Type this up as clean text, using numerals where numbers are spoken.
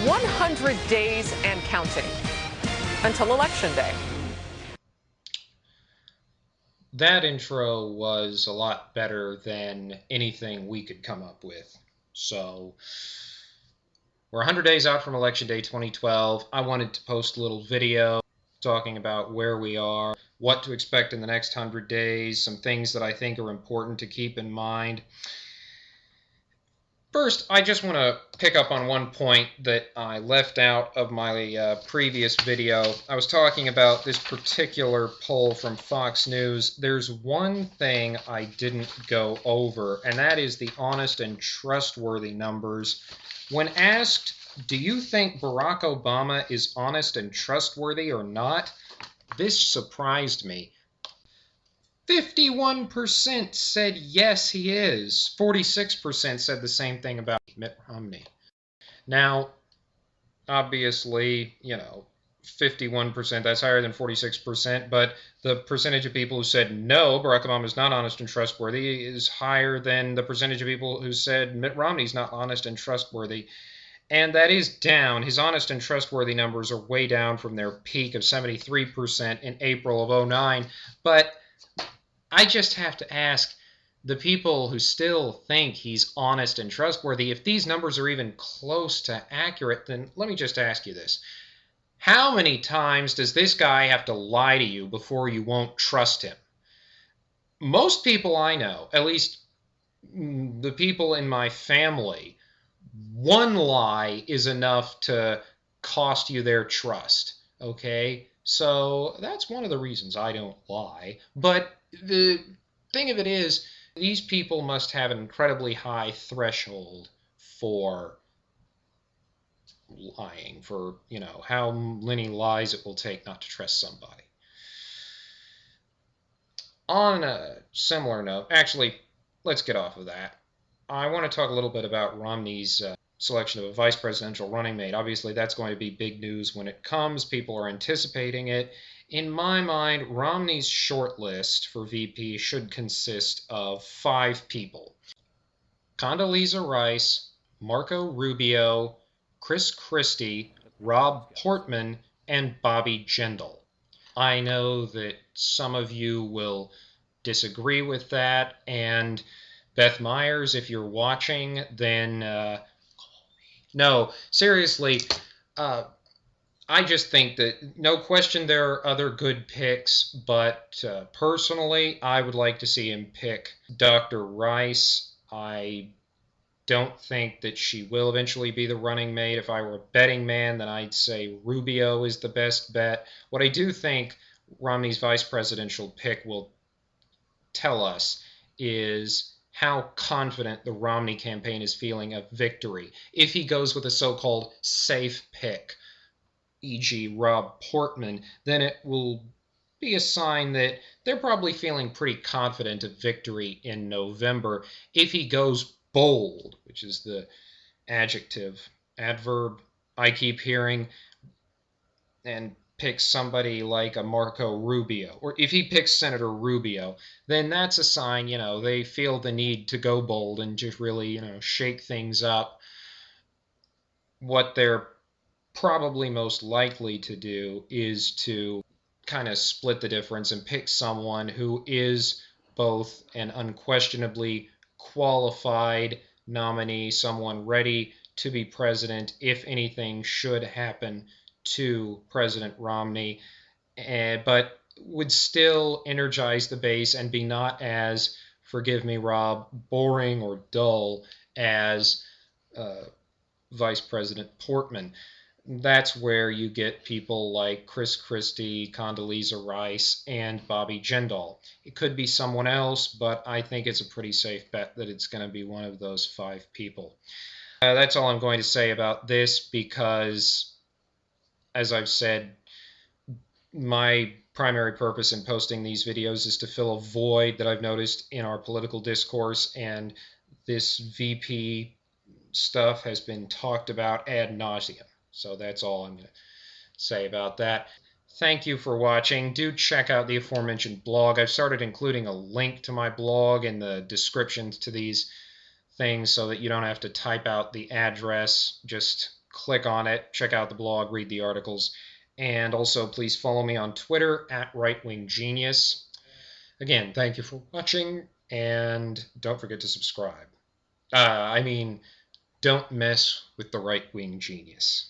100 days and counting until Election Day. That intro was a lot better than anything we could come up with. So, we're 100 days out from Election Day 2012. I wanted to post a little video talking about where we are, what to expect in the next 100 days, some things that I think are important to keep in mind. First, I just want to pick up on one point that I left out of my previous video. I was talking about this particular poll from Fox News. There's one thing I didn't go over, and that is the honest and trustworthy numbers. When asked, do you think Barack Obama is honest and trustworthy or not? This surprised me. 51% said yes, he is. 46% said the same thing about Mitt Romney. Now, obviously, 51%, that's higher than 46%, but the percentage of people who said no, Barack Obama is not honest and trustworthy, is higher than the percentage of people who said Mitt Romney is not honest and trustworthy. And that is down. His honest and trustworthy numbers are way down from their peak of 73% in April of 2009. But I just have to ask the people who still think he's honest and trustworthy, if these numbers are even close to accurate, then let me just ask you this. How many times does this guy have to lie to you before you won't trust him? Most people I know, at least the people in my family, one lie is enough to cost you their trust, okay? So that's one of the reasons I don't lie. But the thing of it is, these people must have an incredibly high threshold for lying, for, how many lies it will take not to trust somebody. On a similar note, actually, let's get off of that. I want to talk a little bit about Romney's selection of a vice presidential running mate. Obviously, that's going to be big news when it comes. People are anticipating it. In my mind, Romney's short list for VP should consist of 5 people. Condoleezza Rice, Marco Rubio, Chris Christie, Rob Portman, and Bobby Jindal. I know that some of you will disagree with that, and Beth Myers, if you're watching, then no, seriously, I just think that, no question, there are other good picks, but personally, I would like to see him pick Dr. Rice. I don't think that she will eventually be the running mate. If I were a betting man, then I'd say Rubio is the best bet. What I do think Romney's vice presidential pick will tell us is how confident the Romney campaign is feeling of victory. If he goes with a so-called safe pick, e.g. Rob Portman, then it will be a sign that they're probably feeling pretty confident of victory in November. If he goes bold, which is the adverb I keep hearing, and picks somebody like a Marco Rubio, or if he picks Senator Rubio, then that's a sign, they feel the need to go bold and just really, shake things up. What they're probably most likely to do is to kind of split the difference and pick someone who is both an unquestionably qualified nominee, someone ready to be president if anything should happen to President Romney, but would still energize the base and be not as, forgive me, Rob, boring or dull as Vice President Portman. That's where you get people like Chris Christie, Condoleezza Rice, and Bobby Jindal. It could be someone else, but I think it's a pretty safe bet that it's going to be one of those 5 people. That's all I'm going to say about this because, as I've said, my primary purpose in posting these videos is to fill a void that I've noticed in our political discourse, and this VP stuff has been talked about ad nauseum. So that's all I'm going to say about that. Thank you for watching. Do check out the aforementioned blog. I've started including a link to my blog in the descriptions to these things so that you don't have to type out the address. Just click on it, check out the blog, read the articles, and also please follow me on Twitter at RightWingGenius. Again, thank you for watching, and don't forget to subscribe. Don't mess with the right-wing genius.